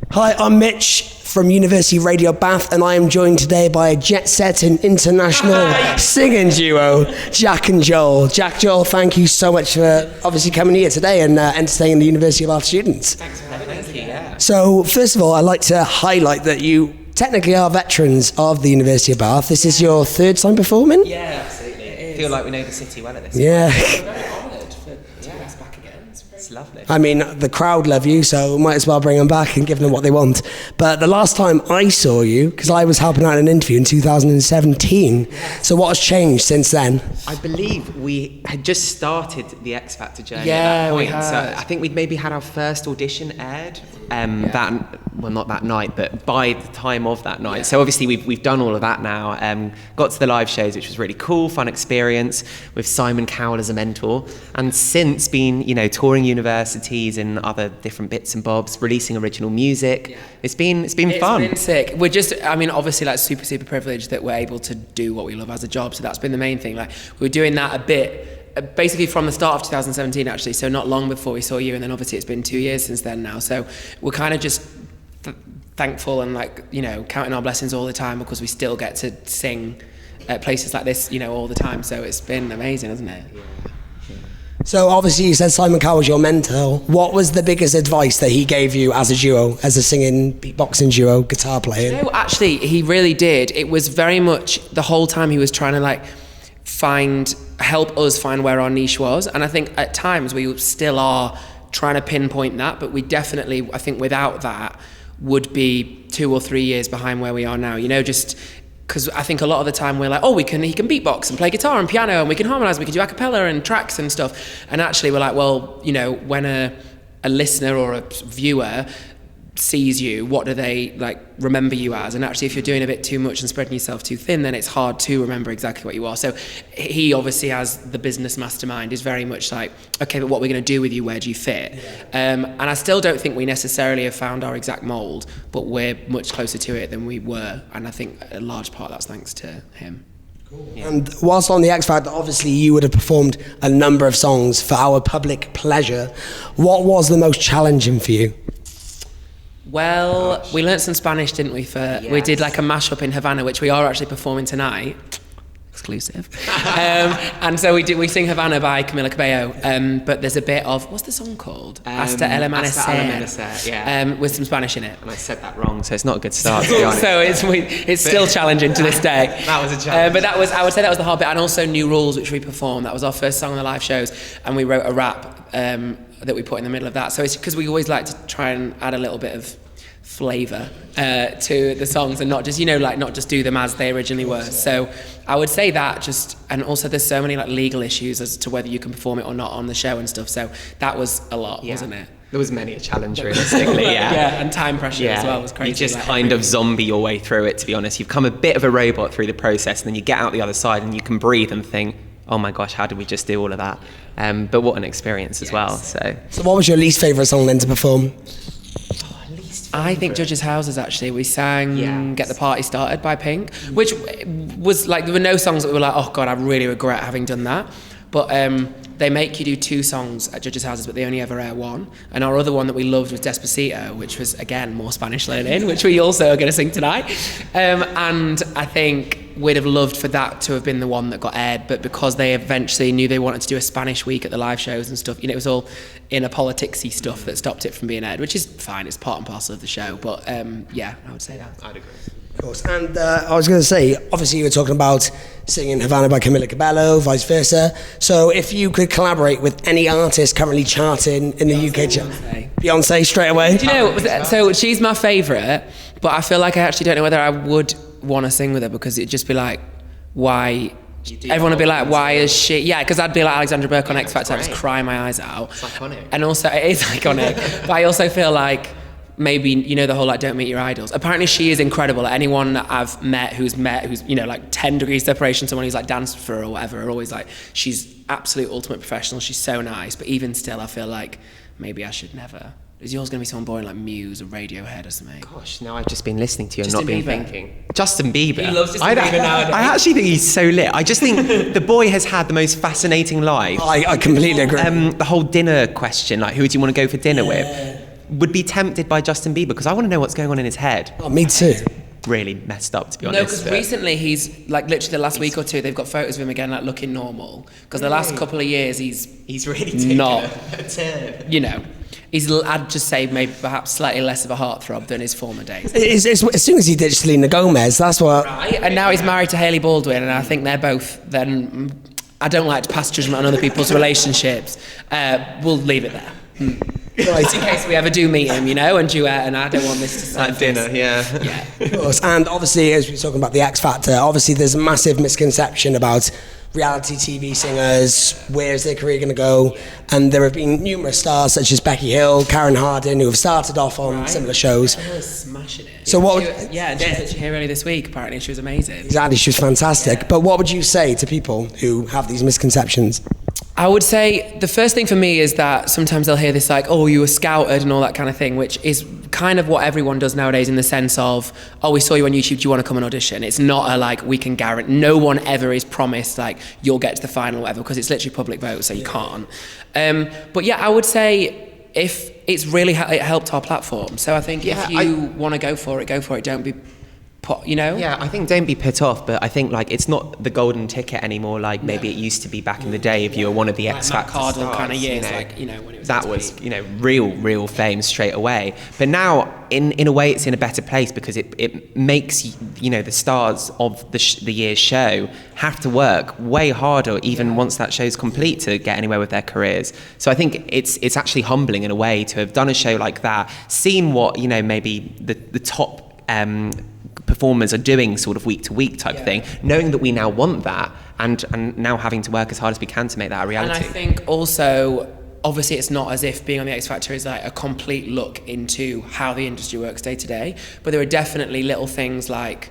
Hi, I'm Mitch from University Radio Bath, and I am joined today by a jet-setting international singing duo, Jack and Joel. Jack, Joel, thank you so much for obviously coming here today and entertaining the University of Bath students. Thanks for having us. Thank you, yeah. So, first of all, I'd like to highlight that you technically are veterans of the University of Bath. This is your third time performing? Yeah, absolutely. I feel like we know the city well at this Yeah. point. We're very honoured to have us back again. It's lovely. I mean, the crowd love you, so might as well bring them back and give them what they want. But the last time I saw you, because I was helping out in an interview in 2017, so what has changed since then? I believe we had just started the X Factor journey Yeah, at that we point. So had. I think we'd maybe had our first audition aired not that night, but by the time of that night. Yeah. So obviously we've done all of that now. Got to the live shows, which was really cool, fun experience with Simon Cowell as a mentor, and since been touring universities and other different bits and bobs, releasing original music. Yeah. It's been fun. It's been sick. We're just, obviously like super privileged that we're able to do what we love as a job. So that's been the main thing. Like we were doing that a bit, basically from the start of 2017 actually. So not long before we saw you, and then obviously it's been 2 years since then now. So we're kind of just thankful and counting our blessings all the time because we still get to sing at places like this, all the time. So it's been amazing, hasn't it? So obviously you said Simon Cowell was your mentor. What was the biggest advice that he gave you as a duo, as a singing, beatboxing duo, guitar playing? Actually, he really did. It was very much the whole time he was trying to help us find where our niche was. And I think at times we still are trying to pinpoint that, but we definitely, I think without that, would be 2 or 3 years behind where we are now. Just because I think a lot of the time we're like, he can beatbox and play guitar and piano and we can harmonise, we can do a cappella and tracks and stuff. And actually we're like, when a listener or a viewer sees you, what do they remember you as? And actually if you're doing a bit too much and spreading yourself too thin, then it's hard to remember exactly what you are. So he obviously, as the business mastermind, is very much like, okay, but what are we going to do with you? Where do you fit? And I still don't think we necessarily have found our exact mould, but we're much closer to it than we were. And I think a large part that's thanks to him. Yeah. And whilst on the X Factor, obviously you would have performed a number of songs for our public pleasure. What was the most challenging for you? Well, we learnt some Spanish, didn't we? We did a mashup in Havana, which we are actually performing tonight. Exclusive. And so we sing Havana by Camila Cabello, but there's a bit of, what's the song called? Hasta el amanecer, yeah. With some Spanish in it. And I said that wrong, so it's not a good start, to be honest. So it's still challenging to this day. That was a challenge. But I would say that was the hard bit, and also New Rules, which we performed. That was our first song on the live shows, and we wrote a rap that we put in the middle of that. So it's because we always like to try and add a little bit of flavour to the songs and not just not just do them as they originally were. So I would say that and also there's so many legal issues as to whether you can perform it or not on the show and stuff, so that was a lot, wasn't it? There was many a challenge, realistically. Yeah, and time pressure as well was crazy. You just kind of zombie your way through it, to be honest. You've become a bit of a robot through the process, and then you get out the other side and you can breathe and think, oh my gosh, how did we just do all of that? But what an experience as well. So what was your least favourite song then to perform? I think Judges' Houses, actually. We sang Get the Party Started by Pink, which was there were no songs that we were like, oh God, I really regret having done that. But they make you do 2 songs at Judges' Houses, but they only ever air 1. And our other one that we loved was Despacito, which was, again, more Spanish learning, which we also are going to sing tonight. And I think we'd have loved for that to have been the one that got aired, but because they eventually knew they wanted to do a Spanish week at the live shows and stuff, it was all inner politicsy stuff that stopped it from being aired, which is fine, it's part and parcel of the show. But I would say that. I'd agree. Of course. And I was going to say, obviously you were talking about singing Havana by Camila Cabello, vice versa. So if you could collaborate with any artist currently charting in the UK chart, Beyonce straight away. Do you know, so she's my favourite, but I feel like I actually don't know whether I would want to sing with her, because it'd just be like, why? Everyone would be like, why is she? Yeah, because I'd be like Alexandra Burke on X Factor, I'd just cry my eyes out. It's iconic. And also, it is iconic, but I also feel like maybe, the whole don't meet your idols. Apparently she is incredible. Anyone that I've met who's 10 degrees separation, someone who's danced for her or whatever, are always like, she's absolute ultimate professional, she's so nice. But even still, I feel like maybe I should never. Is yours going to be someone boring like Muse or Radiohead or something? Gosh, now I've just been listening to you and Justin not been Bieber. thinking. Justin Bieber. He loves Justin Bieber nowadays. I actually think he's so lit. I just think the boy has had the most fascinating life. I completely agree. The whole dinner question, who do you want to go for dinner with? would be tempted by Justin Bieber because I want to know what's going on in his head. Oh, me too. Really messed up, to be No, honest. because but- recently he's like literally the last week or two they've got photos of him again like looking normal. Because the last couple of years he's really taken not, a turn. you know, I'd just say maybe perhaps slightly less of a heartthrob than his former days. It's, as soon as he ditched Selena Gomez, that's what... Right? And now he's married to Hailey Baldwin, and I think they're both then. I don't like to pass judgment on other people's relationships. We'll leave it there. Right. In case we ever do meet him, you know, and duet, and I don't want this to surface. At dinner, yeah. Yeah. Of course. And obviously, as we were talking about the X Factor, obviously there's a massive misconception about reality TV singers, where's their career going to go? And there have been numerous stars such as Becky Hill, Karen Hardin, who have started off on similar shows. She was smashing it. So what? And she was actually here earlier this week. Apparently, she was amazing. Exactly, she was fantastic. But what would you say to people who have these misconceptions? I would say the first thing for me is that sometimes they'll hear this like, oh, you were scouted and all that kind of thing, which is kind of what everyone does nowadays in the sense of, oh, we saw you on YouTube, do you want to come and audition? It's not a like, we can guarantee, no one ever is promised like, you'll get to the final or whatever, because it's literally public vote, so you can't. But yeah, I would say if it's really, it helped our platform. So I think if you want to go for it, go for it. Don't be put, you know? Yeah, I think don't be put off, but I think like it's not the golden ticket anymore like maybe it used to be back in the day if you were one of the X Factor stars. Kind of years, you know, like, you know, when it was that was, you know, real fame straight away. But now, in a way, it's in a better place because it makes, you know, the stars of the year's show have to work way harder even once that show's complete to get anywhere with their careers. So I think it's actually humbling in a way to have done a show like that, seen what, you know, maybe the top performers are doing sort of week to week type thing, knowing that we now want that and now having to work as hard as we can to make that a reality. And I think also, obviously it's not as if being on the X Factor is like a complete look into how the industry works day to day, but there are definitely little things like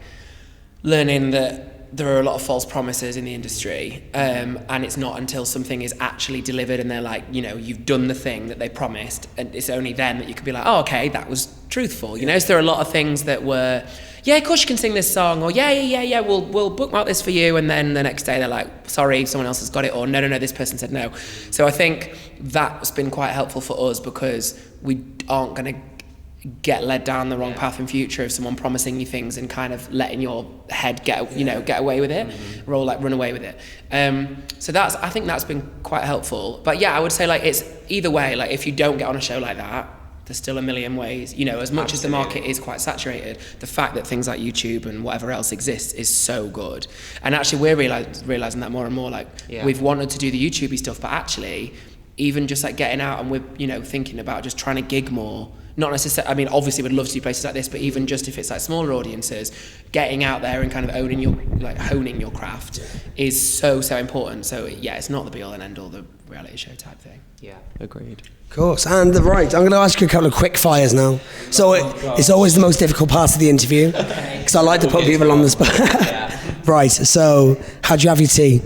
learning that there are a lot of false promises in the industry, and it's not until something is actually delivered and they're like, you know, you've done the thing that they promised, and it's only then that you can be like, oh, okay, that was truthful. You know, so there are a lot of things that were, yeah, of course you can sing this song, or yeah, we'll bookmark this for you, and then the next day they're like, sorry, someone else has got it, or no, this person said no. So I think that's been quite helpful for us because we aren't going to get led down the wrong path in future of someone promising you things and kind of letting your head get away with it, or like run away with it. So I think that's been quite helpful. But yeah, I would say like it's either way. Like if you don't get on a show like that, there's still a million ways. You know, as much as the market is quite saturated, the fact that things like YouTube and whatever else exists is so good. And actually, we're realizing that more and more. Like we've wanted to do the YouTubey stuff, but actually, even just like getting out and we're thinking about just trying to gig more. Not necessarily, I mean, obviously we'd love to do places like this, but even just if it's like smaller audiences, getting out there and kind of honing your craft is so important. So yeah, it's not the be all and end all, the reality show type thing. Yeah, agreed. Of course. And right, I'm going to ask you a couple of quick fires now. So it's always the most difficult part of the interview because I like to put people on the spot. Right, so how'd you have your tea?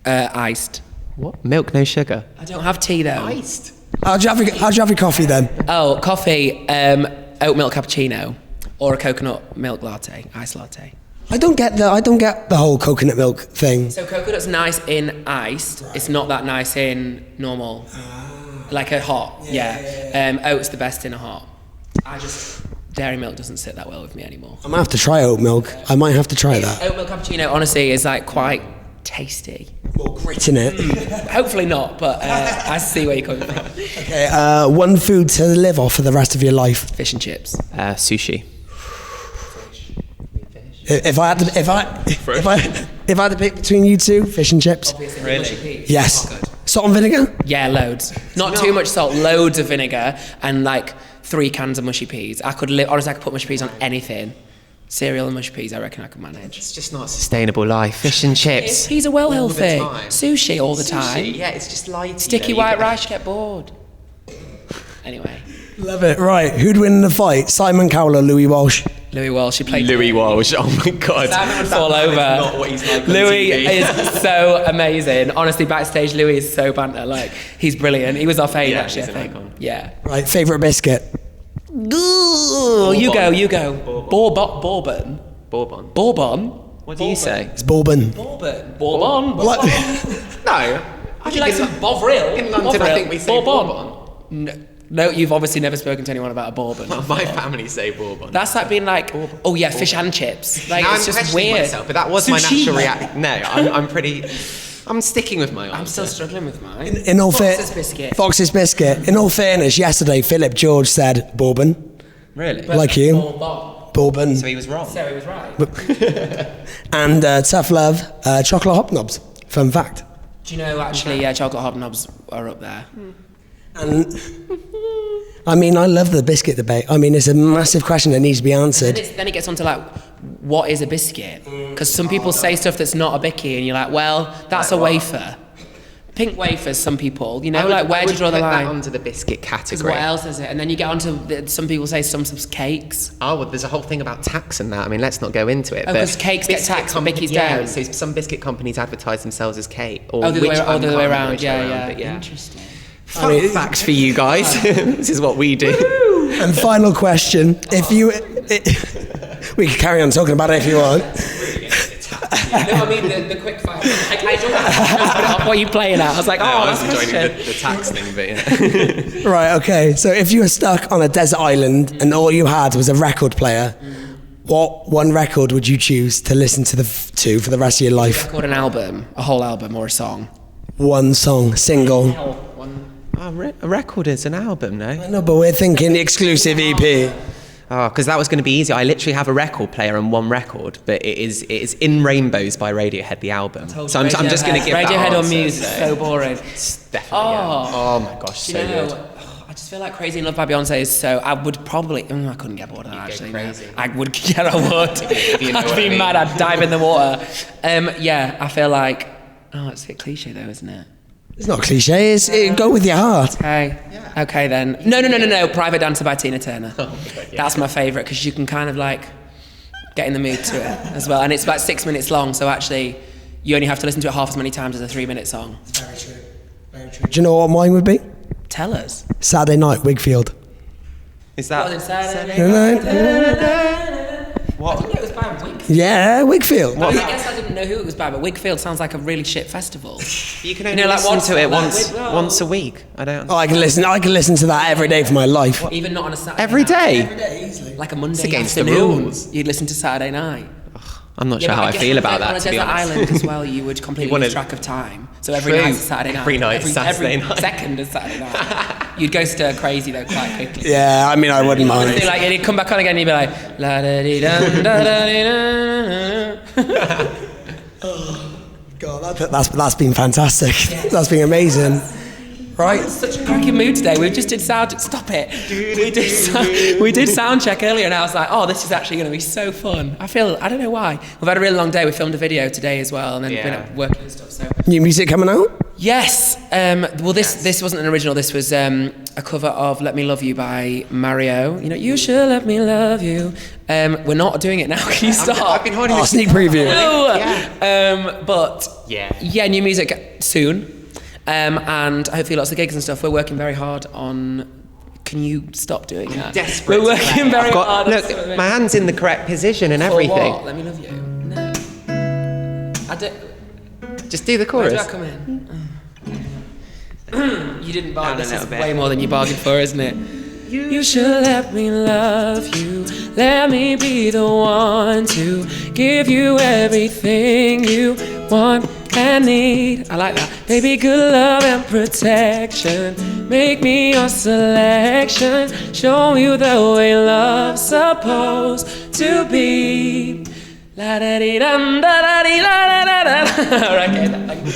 Iced. What? Milk, no sugar? I don't have tea though. Iced? How'd you have your coffee then? Oh, coffee, oat milk cappuccino or a coconut milk latte, iced latte. I don't get the whole coconut milk thing. So coconut's nice in iced. Right. It's not that nice in normal. Like a hot, oat's the best in a hot. Dairy milk doesn't sit that well with me anymore. I might have to try oat milk. I might have to try that. Oat milk cappuccino, honestly, is like quite tasty. More grit in it. Hopefully not, but I see where you're coming from. Okay, one food to live off for the rest of your life. Fish and chips. Sushi. If I had to pick between you two, fish and chips. Obviously, really? Yes. Salt and vinegar? Yeah, loads. Not too much salt, loads of vinegar, and like 3 cans of mushy peas. I could put mushy peas on anything. Cereal and mushy peas, I reckon I could manage. It's just not a sustainable life. Fish and chips. Peas are well all healthy. the time. Sushi all the time. Yeah, it's just light. Sticky white rice, you get bored. Anyway. Love it. Right, who'd win in the fight? Simon Cowell or Louis Walsh? Louis Walsh, he played. Louis Walsh, oh my god. Simon would fall over. Not what he's like on Louis TV. is so amazing. Honestly, backstage, Louis is so banter. Like, he's brilliant. He was our fave, actually, I he's an think. icon. Yeah. Right, favourite biscuit? Ooh, you go. Bourbon. Bourbon? What do you say? It's Bourbon. Bourbon. No. Would you like some Bovril? In London, I think we say Bourbon. No. No, you've obviously never spoken to anyone about a bourbon. My family say bourbon. That's like being like, oh yeah, fish and chips. Like now it's I'm just questioning weird. myself, but that was my Sushi. natural reaction. No, I'm sticking with my answer. I'm still struggling with mine. In all Fox's biscuit. Fox's biscuit. In all fairness, yesterday Philip George said bourbon. Really? Like you. Bourbon. So he was wrong. So he was right. And Tough Love, chocolate hobnobs. Fun fact. Do you know actually, chocolate hobnobs are up there. And I mean, I love the biscuit debate. I mean, it's a massive question that needs to be answered. Then it gets onto like, what is a biscuit? Because some people say stuff that's not a bicky, and you're like, well, that's a wafer. Pink wafers, some people, you know, like where do you draw the line? That onto the biscuit Because category. what else is it? And then you get onto some people say some cakes. Oh, well, there's a whole thing about tax and that. I mean, let's not go into it. Oh, because cakes get taxed and bickies don't. So some biscuit companies advertise themselves as cake. Or Oh, the other way around. Which Yeah. but yeah. Interesting. Fun facts for you guys. This is what we do. And final question: if you, we can carry on talking about it if you want. No, I mean the quickfire. I don't know what you playing at. I was like, I that's was a enjoying question. the tax thing, but yeah. Right. Okay. So if you were stuck on a desert island and all you had was a record player, what one record would you choose to listen to for the rest of your life? Record an album, a whole album or a song. One song, single. A record is an album, no? No, but we're thinking exclusive EP. Oh, because that was going to be easy. I literally have a record player and one record, but it is In Rainbows by Radiohead, the album. So I'm just going to give Radiohead that on answer, music, so boring. Definitely, yeah. Oh my gosh, so good. I just feel like Crazy in Love by Beyonce is so. I would probably. I couldn't get bored of that actually. crazy. I would. Yeah, I would. If you know I'd what be I mean. mad. I'd dive in the water. Yeah, I feel like. Oh, it's a bit cliche though, isn't it? It's not cliche. Go with your heart. Okay. Yeah. Okay then. No. Private Dancer by Tina Turner. That's my favourite because you can kind of like get in the mood to it as well, and it's about 6 minutes long. So actually, you only have to listen to it half as many times as a 3-minute song. Very true. Very true. Do you know what mine would be? Tell us. Saturday Night, Wigfield. Is that... What? I think it was by Wigfield. Yeah, Wigfield. I guess I didn't know who it was by, but Wigfield sounds like a really shit festival. You can only listen to it once a week. I don't... Oh, I can listen to that every day for my life. Even not on a Saturday Every night. day? Every day, easily. Like a Monday It's against the afternoon. rules. You'd listen to Saturday night. I'm not sure but how I guess feel about on that, a to be desert honest. island as well, you would completely lose track of time. So every True. night's a Saturday night. Every night's Saturday night. Second is Saturday night. You'd go stir crazy though quite quickly. Yeah, I mean, I wouldn't mind. It'd be like, it'd come back on again and you'd be like, la da dee dum da da dee da. God, that's been fantastic. That's been amazing. Right? Such a cracking mood today. We just did sound. Stop it. We did sound check earlier, and I was like, "Oh, this is actually going to be so fun." I don't know why. We've had a really long day. We filmed a video today as well, and then been at work and stuff. So New music coming out? yes. Well, this wasn't an original. This was a cover of "Let Me Love You" by Mario. You know, you should let me love you. We're not doing it now. Can you stop? I've been holding Sneak preview. No. But Yeah. new music soon. And hopefully lots of gigs and stuff. We're working very hard on. Can you stop doing that? Desperate. We're working very hard. Look, my hand's in the correct position and For everything. what? Let me love you. No. I don't. Just do the Where chorus. did I come in? You didn't bargain. Down a This is little bit. way more than you bargained for, isn't it? You should let me love you. Let me be the one to give you everything you want and need. I like that. Baby, good love and protection. Make me your selection. Show you the way love's supposed to be. La da dee dum da da dee la da da da. Okay,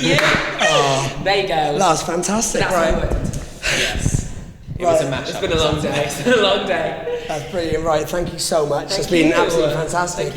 yeah. There you go. That's fantastic. That's Right. how it worked. Yes. It was a mashup. It's been a long day. It's been a long day. That's brilliant. Right. Thank you so much. It's you. been absolutely fantastic.